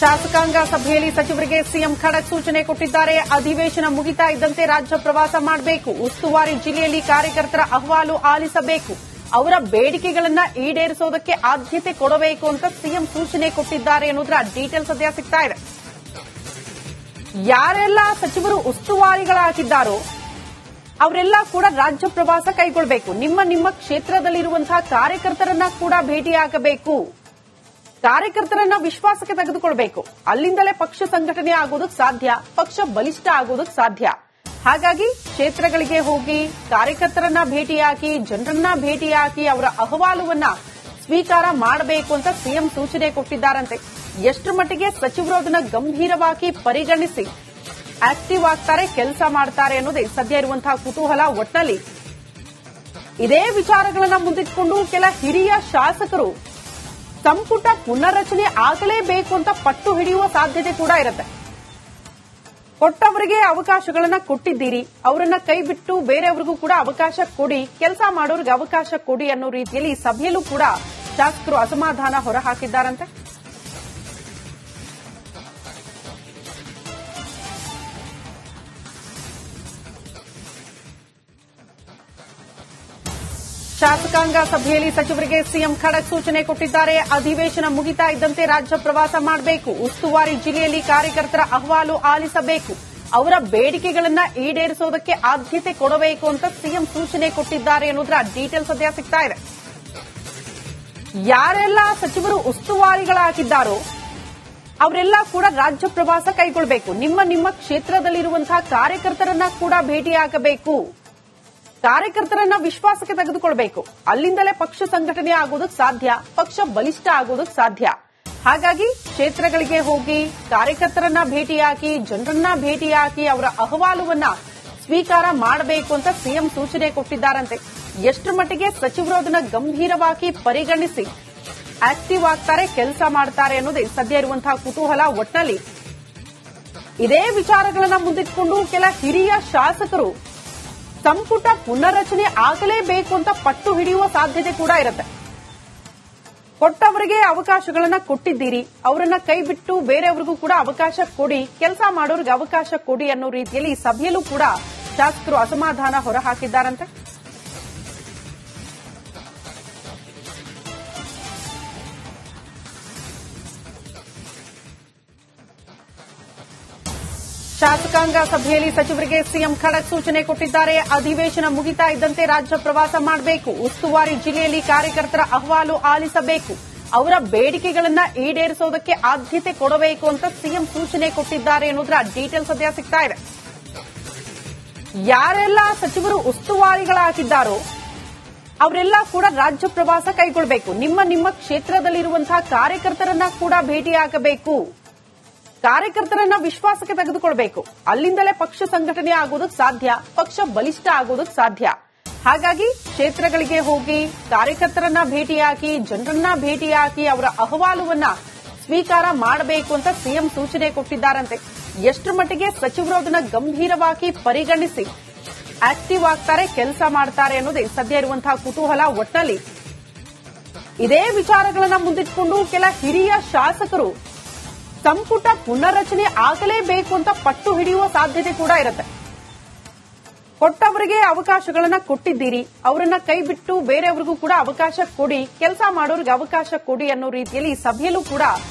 ಶಾಸಕಾಂಗ ಸಭೆಯಲ್ಲಿ ಸಚಿವರಿಗೆ ಸಿಎಂ ಖಡಕ್ ಸೂಚನೆ ಕೊಟ್ಟಿದ್ದಾರೆ. ಅಧಿವೇಶನ ಮುಗಿತಾ ಇದ್ದಂತೆ ರಾಜ್ಯ ಪ್ರವಾಸ ಮಾಡಬೇಕು. ಉಸ್ತುವಾರಿ ಜಿಲ್ಲೆಯಲ್ಲಿ ಕಾರ್ಯಕರ್ತರ ಅಹವಾಲು ಆಲಿಸಬೇಕು. ಅವರ ಬೇಡಿಕೆಗಳನ್ನ ಈಡೇರಿಸೋದಕ್ಕೆ ಆದ್ಯತೆ ಕೊಡಬೇಕು ಅಂತ ಸಿಎಂ ಸೂಚನೆ ಕೊಟ್ಟಿದ್ದಾರೆ ಎನ್ನುವುದರ ಡೀಟೇಲ್ಸ್ ಸದ್ಯ ಸಿಗ್ತಾ ಇದೆ. ಯಾರೆಲ್ಲ ಸಚಿವರು ಉಸ್ತುವಾರಿಗಳಾಗಿದ್ದಾರೋ ಅವರೆಲ್ಲ ಕೂಡ ರಾಜ್ಯ ಪ್ರವಾಸ ಕೈಗೊಳ್ಳಬೇಕು. ನಿಮ್ಮ ಕ್ಷೇತ್ರದಲ್ಲಿರುವಂತಹ ಕಾರ್ಯಕರ್ತರನ್ನ ಕೂಡ ಭೇಟಿಯಾಗಬೇಕು. ಕಾರ್ಯಕರ್ತರನ್ನ ವಿಶ್ವಾಸಕ್ಕೆ ತೆಗೆದುಕೊಳ್ಬೇಕು. ಅಲ್ಲಿಂದಲೇ ಪಕ್ಷ ಸಂಘಟನೆ ಆಗೋದಕ್ಕೆ ಸಾಧ್ಯ, ಪಕ್ಷ ಬಲಿಷ್ಠ ಆಗೋದಕ್ಕೆ ಸಾಧ್ಯ. ಹಾಗಾಗಿ ಕ್ಷೇತ್ರಗಳಿಗೆ ಹೋಗಿ ಕಾರ್ಯಕರ್ತರನ್ನ ಭೇಟಿಯಾಗಿ, ಜನರನ್ನ ಭೇಟಿಯಾಗಿ ಅವರ ಅಹವಾಲುವನ್ನ ಸ್ವೀಕಾರ ಮಾಡಬೇಕು ಅಂತ ಸಿಎಂ ಸೂಚನೆ ಕೊಟ್ಟಿದ್ದಾರಂತೆ. ಎಷ್ಟು ಮಟ್ಟಿಗೆ ಸಚಿವರು ಅದನ್ನ ಗಂಭೀರವಾಗಿ ಪರಿಗಣಿಸಿ ಆಕ್ಟಿವ್ ಆಗ್ತಾರೆ, ಕೆಲಸ ಮಾಡ್ತಾರೆ ಅನ್ನೋದೇ ಸದ್ಯ ಇರುವಂತಹ ಕುತೂಹಲ. ಒಟ್ಟಿನಲ್ಲಿ ಇದೇ ವಿಚಾರಗಳನ್ನ ಮುಂದಿಟ್ಕೊಂಡು ಕೆಲ ಹಿರಿಯ ಶಾಸಕರು ಸಂಪುಟ ಪುನರ್ರಚನೆ ಆಗಲೇಬೇಕು ಅಂತ ಪಟ್ಟು ಹಿಡಿಯುವ ಸಾಧ್ಯತೆ ಕೂಡ ಇರುತ್ತೆ. ಕೊಟ್ಟವರಿಗೆ ಅವಕಾಶಗಳನ್ನ ಕೊಟ್ಟಿದ್ದೀರಿ, ಅವರನ್ನ ಕೈ ಬಿಟ್ಟು ಬೇರೆಯವರಿಗೂ ಕೂಡ ಅವಕಾಶ ಕೊಡಿ, ಕೆಲಸ ಮಾಡೋರಿಗೆ ಅವಕಾಶ ಕೊಡಿ ಅನ್ನೋ ರೀತಿಯಲ್ಲಿ ಸಭೆಯಲ್ಲೂ ಕೂಡ ಶಾಸಕರು ಅಸಮಾಧಾನ ಹೊರಹಾಕಿದ್ದಾರಂತೆ. ಶಾಸಕಾಂಗ ಸಭೆಯಲ್ಲಿ ಸಚಿವರಿಗೆ ಸಿಎಂ ಖಡಕ್ ಸೂಚನೆ ಕೊಟ್ಟಿದ್ದಾರೆ. ಅಧಿವೇಶನ ಮುಗಿತಾ ಇದ್ದಂತೆ ರಾಜ್ಯ ಪ್ರವಾಸ ಮಾಡಬೇಕು. ಉಸ್ತುವಾರಿ ಜಿಲ್ಲೆಯಲ್ಲಿ ಕಾರ್ಯಕರ್ತರ ಅಹವಾಲು ಆಲಿಸಬೇಕು. ಅವರ ಬೇಡಿಕೆಗಳನ್ನ ಈಡೇರಿಸೋದಕ್ಕೆ ಆದ್ಯತೆ ಕೊಡಬೇಕು ಅಂತ ಸಿಎಂ ಸೂಚನೆ ಕೊಟ್ಟಿದ್ದಾರೆ ಎನ್ನುವುದರ ಡೀಟೇಲ್ಸ್ ಸದ್ಯ ಸಿಗ್ತಾ ಇದೆ. ಯಾರೆಲ್ಲ ಸಚಿವರು ಉಸ್ತುವಾರಿಗಳಾಗಿದ್ದಾರೋ ಅವರೆಲ್ಲ ಕೂಡ ರಾಜ್ಯ ಪ್ರವಾಸ ಕೈಗೊಳ್ಳಬೇಕು. ನಿಮ್ಮ ಕ್ಷೇತ್ರದಲ್ಲಿರುವಂತಹ ಕಾರ್ಯಕರ್ತರನ್ನ ಕೂಡ ಭೇಟಿಯಾಗಬೇಕು. ಕಾರ್ಯಕರ್ತರನ್ನ ವಿಶ್ವಾಸಕ್ಕೆ ತೆಗೆದುಕೊಳ್ಬೇಕು. ಅಲ್ಲಿಂದಲೇ ಪಕ್ಷ ಸಂಘಟನೆ ಆಗೋದಕ್ಕೆ ಸಾಧ್ಯ, ಪಕ್ಷ ಬಲಿಷ್ಠ ಆಗೋದಕ್ಕೆ ಸಾಧ್ಯ. ಹಾಗಾಗಿ ಕ್ಷೇತ್ರಗಳಿಗೆ ಹೋಗಿ ಕಾರ್ಯಕರ್ತರನ್ನ ಭೇಟಿಯಾಗಿ, ಜನರನ್ನ ಭೇಟಿಯಾಗಿ ಅವರ ಅಹವಾಲುವನ್ನ ಸ್ವೀಕಾರ ಮಾಡಬೇಕು ಅಂತ ಸಿಎಂ ಸೂಚನೆ ಕೊಟ್ಟಿದ್ದಾರಂತೆ. ಎಷ್ಟು ಮಟ್ಟಿಗೆ ಸಚಿವರು ಅದನ್ನ ಗಂಭೀರವಾಗಿ ಪರಿಗಣಿಸಿ ಆಕ್ಟಿವ್ ಆಗ್ತಾರೆ, ಕೆಲಸ ಮಾಡ್ತಾರೆ ಅನ್ನೋದೇ ಸದ್ಯ ಇರುವಂತಹ ಕುತೂಹಲ. ಒಟ್ಟಿನಲ್ಲಿ ಇದೇ ವಿಚಾರಗಳನ್ನ ಮುಂದಿಟ್ಕೊಂಡು ಕೆಲ ಹಿರಿಯ ಶಾಸಕರು ಸಂಪುಟ ಪುನರ್ರಚನೆ ಆಗಲೇಬೇಕು ಅಂತ ಪಟ್ಟು ಹಿಡಿಯುವ ಸಾಧ್ಯತೆ ಕೂಡ ಇರುತ್ತೆ. ಕೊಟ್ಟವರಿಗೆ ಅವಕಾಶಗಳನ್ನ ಕೊಟ್ಟಿದ್ದೀರಿ, ಅವರನ್ನ ಕೈ ಬಿಟ್ಟು ಬೇರೆಯವರಿಗೂ ಕೂಡ ಅವಕಾಶ ಕೊಡಿ, ಕೆಲಸ ಮಾಡೋರಿಗೆ ಅವಕಾಶ ಕೊಡಿ ಅನ್ನೋ ರೀತಿಯಲ್ಲಿ ಸಭೆಯಲ್ಲೂ ಕೂಡ ಶಾಸಕರು ಅಸಮಾಧಾನ ಹೊರಹಾಕಿದ್ದಾರಂತೆ. ಶಾಸಕಾಂಗ ಸಭೆಯಲ್ಲಿ ಸಚಿವರಿಗೆ ಸಿಎಂ ಖಡಕ್ ಸೂಚನೆ ಕೊಟ್ಟಿದ್ದಾರೆ. ಅಧಿವೇಶನ ಮುಗಿತಾ ಇದ್ದಂತೆ ರಾಜ್ಯ ಪ್ರವಾಸ ಮಾಡಬೇಕು. ಉಸ್ತುವಾರಿ ಜಿಲ್ಲೆಯಲ್ಲಿ ಕಾರ್ಯಕರ್ತರ ಅಹವಾಲು ಆಲಿಸಬೇಕು. ಅವರ ಬೇಡಿಕೆಗಳನ್ನ ಈಡೇರಿಸೋದಕ್ಕೆ ಆದ್ಯತೆ ಕೊಡಬೇಕು ಅಂತ ಸಿಎಂ ಸೂಚನೆ ಕೊಟ್ಟಿದ್ದಾರೆ ಎನ್ನುವುದರ ಡೀಟೇಲ್ಸ್ ಸದ್ಯ ಸಿಗ್ತಾ ಇದೆ. ಯಾರೆಲ್ಲ ಸಚಿವರು ಉಸ್ತುವಾರಿಗಳಾಗಿದ್ದಾರೋ ಅವರೆಲ್ಲ ಕೂಡ ರಾಜ್ಯ ಪ್ರವಾಸ ಕೈಗೊಳ್ಳಬೇಕು. ನಿಮ್ಮ ಕ್ಷೇತ್ರದಲ್ಲಿರುವಂತಹ ಕಾರ್ಯಕರ್ತರನ್ನ ಕೂಡ ಭೇಟಿಯಾಗಬೇಕು. ಕಾರ್ಯಕರ್ತರನ್ನ ವಿಶ್ವಾಸಕ್ಕೆ ತೆಗೆದುಕೊಳ್ಬೇಕು. ಅಲ್ಲಿಂದಲೇ ಪಕ್ಷ ಸಂಘಟನೆ ಆಗೋದಕ್ಕೆ ಸಾಧ್ಯ, ಪಕ್ಷ ಬಲಿಷ್ಠ ಆಗೋದಕ್ಕೆ ಸಾಧ್ಯ. ಹಾಗಾಗಿ ಕ್ಷೇತ್ರಗಳಿಗೆ ಹೋಗಿ ಕಾರ್ಯಕರ್ತರನ್ನ ಭೇಟಿಯಾಗಿ, ಜನರನ್ನ ಭೇಟಿಯಾಗಿ ಅವರ ಅಹವಾಲುವನ್ನ ಸ್ವೀಕಾರ ಮಾಡಬೇಕು ಅಂತ ಸಿಎಂ ಸೂಚನೆ ಕೊಟ್ಟಿದ್ದಾರಂತೆ. ಎಷ್ಟು ಮಟ್ಟಿಗೆ ಸಚಿವರು ಅದನ್ನ ಗಂಭೀರವಾಗಿ ಪರಿಗಣಿಸಿ ಆಕ್ಟಿವ್ ಆಗ್ತಾರೆ, ಕೆಲಸ ಮಾಡ್ತಾರೆ ಅನ್ನೋದೇ ಸದ್ಯ ಇರುವಂತಹ ಕುತೂಹಲ. ಒಟ್ಟಿನಲ್ಲಿ ಇದೇ ವಿಚಾರಗಳನ್ನ ಮುಂದಿಟ್ಕೊಂಡು ಕೆಲ ಹಿರಿಯ ಶಾಸಕರು ಸಂಪುಟ ಪುನರ್ರಚನೆ ಆಗಲೇಬೇಕು ಅಂತ ಪಟ್ಟು ಹಿಡಿಯುವ ಸಾಧ್ಯತೆ ಕೂಡ ಇರುತ್ತೆ. ಕೊಟ್ಟವರಿಗೆ ಅವಕಾಶಗಳನ್ನ ಕೊಟ್ಟಿದ್ದೀರಿ, ಅವರನ್ನ ಕೈ ಬಿಟ್ಟು ಬೇರೆಯವರಿಗೂ ಕೂಡ ಅವಕಾಶ ಕೊಡಿ, ಕೆಲಸ ಮಾಡೋರಿಗೆ ಅವಕಾಶ ಕೊಡಿ ಅನ್ನೋ ರೀತಿಯಲ್ಲಿ ಸಭೆಯಲ್ಲೂ ಕೂಡ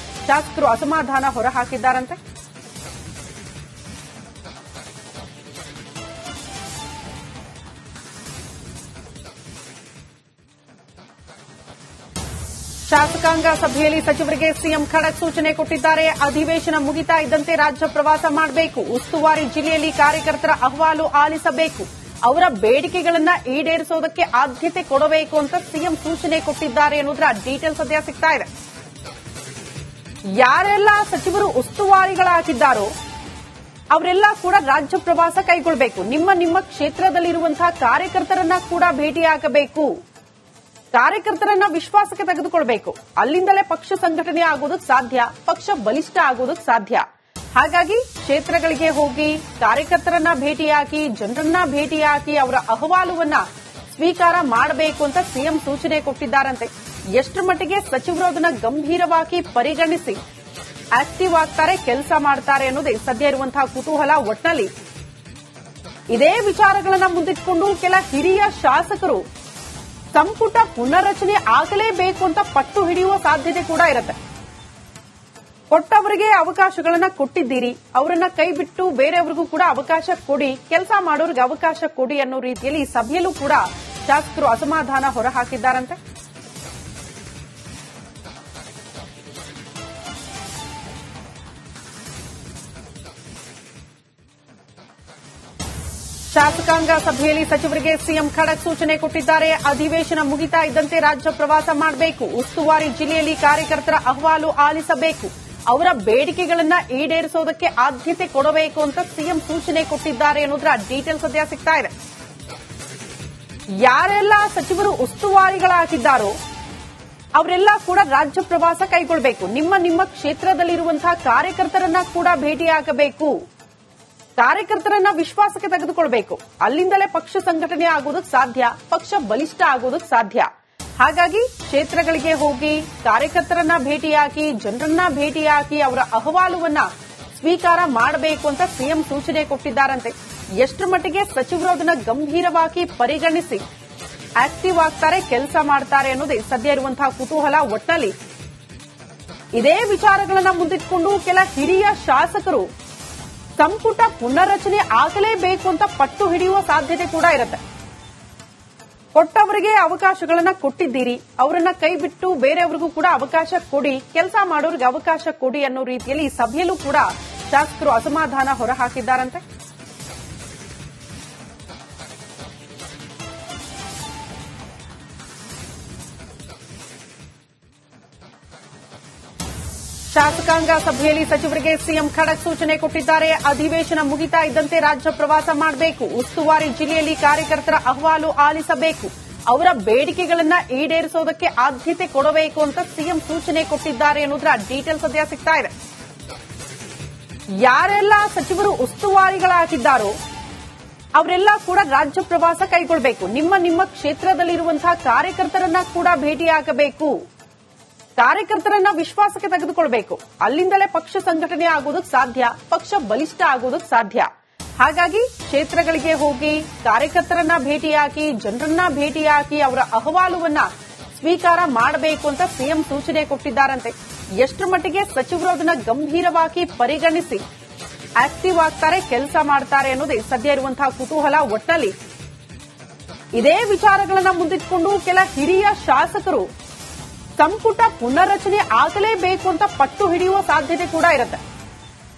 ಶಾಸಕರು ಅಸಮಾಧಾನ ಹೊರಹಾಕಿದ್ದಾರಂತೆ. ಶಾಸಕಾಂಗ ಸಭೆಯಲ್ಲಿ ಸಚಿವರಿಗೆ ಸಿಎಂ ಖಡಕ್ ಸೂಚನೆ ಕೊಟ್ಟಿದ್ದಾರೆ. ಅಧಿವೇಶನ ಮುಗಿತಾ ಇದ್ದಂತೆ ರಾಜ್ಯ ಪ್ರವಾಸ ಮಾಡಬೇಕು. ಉಸ್ತುವಾರಿ ಜಿಲ್ಲೆಯಲ್ಲಿ ಕಾರ್ಯಕರ್ತರ ಅಹವಾಲು ಆಲಿಸಬೇಕು. ಅವರ ಬೇಡಿಕೆಗಳನ್ನ ಈಡೇರಿಸೋದಕ್ಕೆ ಆದ್ಯತೆ ಕೊಡಬೇಕು ಅಂತ ಸಿಎಂ ಸೂಚನೆ ಕೊಟ್ಟಿದ್ದಾರೆ ಎನ್ನುವುದರ ಡೀಟೇಲ್ಸ್ ಸದ್ಯ ಸಿಗ್ತಾ ಇದೆ. ಯಾರೆಲ್ಲ ಸಚಿವರು ಉಸ್ತುವಾರಿಗಳಾಗಿದ್ದಾರೋ ಅವರೆಲ್ಲ ಕೂಡ ರಾಜ್ಯ ಪ್ರವಾಸ ಕೈಗೊಳ್ಳಬೇಕು. ನಿಮ್ಮ ಕ್ಷೇತ್ರದಲ್ಲಿರುವಂತಹ ಕಾರ್ಯಕರ್ತರನ್ನ ಕೂಡ ಭೇಟಿಯಾಗಬೇಕು. ಕಾರ್ಯಕರ್ತರನ್ನ ವಿಶ್ವಾಸಕ್ಕೆ ತೆಗೆದುಕೊಳ್ಬೇಕು. ಅಲ್ಲಿಂದಲೇ ಪಕ್ಷ ಸಂಘಟನೆ ಆಗೋದಕ್ಕೆ ಸಾಧ್ಯ, ಪಕ್ಷ ಬಲಿಷ್ಠ ಆಗೋದಕ್ಕೆ ಸಾಧ್ಯ. ಹಾಗಾಗಿ ಕ್ಷೇತ್ರಗಳಿಗೆ ಹೋಗಿ ಕಾರ್ಯಕರ್ತರನ್ನ ಭೇಟಿಯಾಗಿ, ಜನರನ್ನ ಭೇಟಿಯಾಗಿ ಅವರ ಅಹವಾಲುವನ್ನ ಸ್ವೀಕಾರ ಮಾಡಬೇಕು ಅಂತ ಸಿಎಂ ಸೂಚನೆ ಕೊಟ್ಟಿದ್ದಾರಂತೆ. ಎಷ್ಟು ಮಟ್ಟಿಗೆ ಸಚಿವರು ಅದನ್ನ ಗಂಭೀರವಾಗಿ ಪರಿಗಣಿಸಿ ಆಕ್ಟಿವ್ ಆಗ್ತಾರೆ, ಕೆಲಸ ಮಾಡ್ತಾರೆ ಅನ್ನೋದೇ ಸದ್ಯ ಇರುವಂತಹ ಕುತೂಹಲ. ಒಟ್ನಲ್ಲಿ ಇದೇ ವಿಚಾರಗಳನ್ನ ಮುಂದಿಟ್ಕೊಂಡು ಕೆಲ ಹಿರಿಯ ಶಾಸಕರು ಸಂಪುಟ ಪುನರ್ರಚನೆ ಆಗಲೇಬೇಕು ಅಂತ ಪಟ್ಟು ಹಿಡಿಯುವ ಸಾಧ್ಯತೆ ಕೂಡ ಇರುತ್ತೆ. ಕೊಟ್ಟವರಿಗೆ ಅವಕಾಶಗಳನ್ನ ಕೊಟ್ಟಿದ್ದೀರಿ, ಅವರನ್ನ ಕೈ ಬಿಟ್ಟು ಬೇರೆಯವರಿಗೂ ಕೂಡ ಅವಕಾಶ ಕೊಡಿ, ಕೆಲಸ ಮಾಡೋರಿಗೆ ಅವಕಾಶ ಕೊಡಿ ಅನ್ನೋ ರೀತಿಯಲ್ಲಿ ಈ ಸಭೆಯಲ್ಲೂ ಕೂಡ ಶಾಸಕರು ಅಸಮಾಧಾನ ಹೊರಹಾಕಿದ್ದಾರಂತೆ. ಶಾಸಕಾಂಗ ಸಭೆಯಲ್ಲಿ ಸಚಿವರಿಗೆ ಸಿಎಂ ಖಡಕ್ ಸೂಚನೆ ಕೊಟ್ಟಿದ್ದಾರೆ. ಅಧಿವೇಶನ ಮುಗಿತಾ ಇದ್ದಂತೆ ರಾಜ್ಯ ಪ್ರವಾಸ ಮಾಡಬೇಕು, ಉಸ್ತುವಾರಿ ಜಿಲ್ಲೆಯಲ್ಲಿ ಕಾರ್ಯಕರ್ತರ ಅಹವಾಲು ಆಲಿಸಬೇಕು, ಅವರ ಬೇಡಿಕೆಗಳನ್ನ ಈಡೇರಿಸೋದಕ್ಕೆ ಆದ್ಯತೆ ಕೊಡಬೇಕು ಅಂತ ಸಿಎಂ ಸೂಚನೆ ಕೊಟ್ಟಿದ್ದಾರೆ ಅನ್ನೋದರ ಡೀಟೇಲ್ ಸದ್ಯ ಸಿಗ್ತಾ ಇದೆ. ಯಾರೆಲ್ಲ ಸಚಿವರು ಉಸ್ತುವಾರಿಗಳಾಗಿದ್ದಾರೋ ಅವರೆಲ್ಲ ಕೂಡ ರಾಜ್ಯ ಪ್ರವಾಸ ಕೈಗೊಳ್ಳಬೇಕು. ನಿಮ್ಮ ಕ್ಷೇತ್ರದಲ್ಲಿರುವಂತಹ ಕಾರ್ಯಕರ್ತರನ್ನ ಕೂಡ ಭೇಟಿಯಾಗಬೇಕು, ಕಾರ್ಯಕರ್ತರನ್ನ ವಿಶ್ವಾಸಕ್ಕೆ ತೆಗೆದುಕೊಳ್ಬೇಕು. ಅಲ್ಲಿಂದಲೇ ಪಕ್ಷ ಸಂಘಟನೆ ಆಗೋದಕ್ಕೆ ಸಾಧ್ಯ, ಪಕ್ಷ ಬಲಿಷ್ಠ ಆಗೋದಕ್ಕೆ ಸಾಧ್ಯ. ಹಾಗಾಗಿ ಕ್ಷೇತ್ರಗಳಿಗೆ ಹೋಗಿ ಕಾರ್ಯಕರ್ತರನ್ನ ಭೇಟಿಯಾಗಿ, ಜನರನ್ನ ಭೇಟಿಯಾಗಿ ಅವರ ಅಹವಾಲುವನ್ನ ಸ್ವೀಕಾರ ಮಾಡಬೇಕು ಅಂತ ಸಿಎಂ ಸೂಚನೆ ಕೊಟ್ಟಿದ್ದಾರಂತೆ. ಎಷ್ಟರ ಮಟ್ಟಿಗೆ ಸಚಿವರು ಅದನ್ನ ಗಂಭೀರವಾಗಿ ಪರಿಗಣಿಸಿ ಆಕ್ಟಿವ್ ಆಗ್ತಾರೆ, ಕೆಲಸ ಮಾಡ್ತಾರೆ ಅನ್ನೋದೇ ಸದ್ಯ ಇರುವಂತಹ ಕುತೂಹಲ. ಒಟ್ನಲ್ಲಿ ಇದೇ ವಿಚಾರಗಳನ್ನ ಮುಂದಿಟ್ಕೊಂಡು ಕೆಲ ಹಿರಿಯ ಶಾಸಕರು ಸಂಪುಟ ಪುನರ್ರಚನೆ ಆಗಲೇಬೇಕು ಅಂತ ಪಟ್ಟು ಹಿಡಿಯುವ ಸಾಧ್ಯತೆ ಕೂಡ ಇರುತ್ತೆ. ಕೊಟ್ಟವರಿಗೆ ಅವಕಾಶಗಳನ್ನ ಕೊಟ್ಟಿದ್ದೀರಿ, ಅವರನ್ನ ಕೈ ಬಿಟ್ಟು ಬೇರೆಯವರಿಗೂ ಕೂಡ ಅವಕಾಶ ಕೊಡಿ, ಕೆಲಸ ಮಾಡೋರಿಗೆ ಅವಕಾಶ ಕೊಡಿ ಅನ್ನೋ ರೀತಿಯಲ್ಲಿ ಈ ಸಭೆಯಲ್ಲೂ ಕೂಡ ಶಾಸಕರು ಅಸಮಾಧಾನ ಹೊರಹಾಕಿದ್ದಾರಂತೆ. ಶಾಸಕಾಂಗ ಸಭೆಯಲ್ಲಿ ಸಚಿವರಿಗೆ ಸಿಎಂ ಖಡಕ್ ಸೂಚನೆ ಕೊಟ್ಟಿದ್ದಾರೆ. ಅಧಿವೇಶನ ಮುಗಿತಾ ಇದ್ದಂತೆ ರಾಜ್ಯ ಪ್ರವಾಸ ಮಾಡಬೇಕು, ಉಸ್ತುವಾರಿ ಜಿಲ್ಲೆಯಲ್ಲಿ ಕಾರ್ಯಕರ್ತರ ಅಹವಾಲು ಆಲಿಸಬೇಕು, ಅವರ ಬೇಡಿಕೆಗಳನ್ನ ಈಡೇರಿಸೋದಕ್ಕೆ ಆದ್ಯತೆ ಕೊಡಬೇಕು ಅಂತ ಸಿಎಂ ಸೂಚನೆ ಕೊಟ್ಟಿದ್ದಾರೆ ಅನ್ನೋದರ ಡೀಟೇಲ್ ಸದ್ಯ ಸಿಗ್ತಾ ಇದೆ. ಯಾರೆಲ್ಲ ಸಚಿವರು ಉಸ್ತುವಾರಿಗಳಾಗಿದ್ದಾರೋ ಅವರೆಲ್ಲ ಕೂಡ ರಾಜ್ಯ ಪ್ರವಾಸ ಕೈಗೊಳ್ಳಬೇಕು. ನಿಮ್ಮ ಕ್ಷೇತ್ರದಲ್ಲಿರುವಂತಹ ಕಾರ್ಯಕರ್ತರನ್ನ ಕೂಡ ಭೇಟಿಯಾಗಬೇಕು, ಕಾರ್ಯಕರ್ತರನ್ನ ವಿಶ್ವಾಸಕ್ಕೆ ತೆಗೆದುಕೊಳ್ಬೇಕು. ಅಲ್ಲಿಂದಲೇ ಪಕ್ಷ ಸಂಘಟನೆ ಆಗೋದಕ್ಕೆ ಸಾಧ್ಯ, ಪಕ್ಷ ಬಲಿಷ್ಠ ಆಗೋದಕ್ಕೆ ಸಾಧ್ಯ. ಹಾಗಾಗಿ ಕ್ಷೇತ್ರಗಳಿಗೆ ಹೋಗಿ ಕಾರ್ಯಕರ್ತರನ್ನ ಭೇಟಿಯಾಗಿ, ಜನರನ್ನ ಭೇಟಿಯಾಗಿ ಅವರ ಅಹವಾಲುವನ್ನ ಸ್ವೀಕಾರ ಮಾಡಬೇಕು ಅಂತ ಸಿಎಂ ಸೂಚನೆ ಕೊಟ್ಟಿದ್ದಾರಂತೆ. ಎಷ್ಟರ ಮಟ್ಟಿಗೆ ಸಚಿವರು ಅದನ್ನ ಗಂಭೀರವಾಗಿ ಪರಿಗಣಿಸಿ ಆಕ್ಟಿವ್ ಆಗ್ತಾರೆ, ಕೆಲಸ ಮಾಡ್ತಾರೆ ಅನ್ನೋದೇ ಸದ್ಯ ಇರುವಂತಹ ಕುತೂಹಲ. ಒಟ್ನಲ್ಲಿ ಇದೇ ವಿಚಾರಗಳನ್ನ ಮುಂದಿಟ್ಕೊಂಡು ಕೆಲ ಹಿರಿಯ ಶಾಸಕರು ಸಂಪುಟ ಪುನರ್ರಚನೆ ಆಗಲೇಬೇಕು ಅಂತ ಪಟ್ಟು ಹಿಡಿಯುವ ಸಾಧ್ಯತೆ ಕೂಡ ಇರುತ್ತೆ.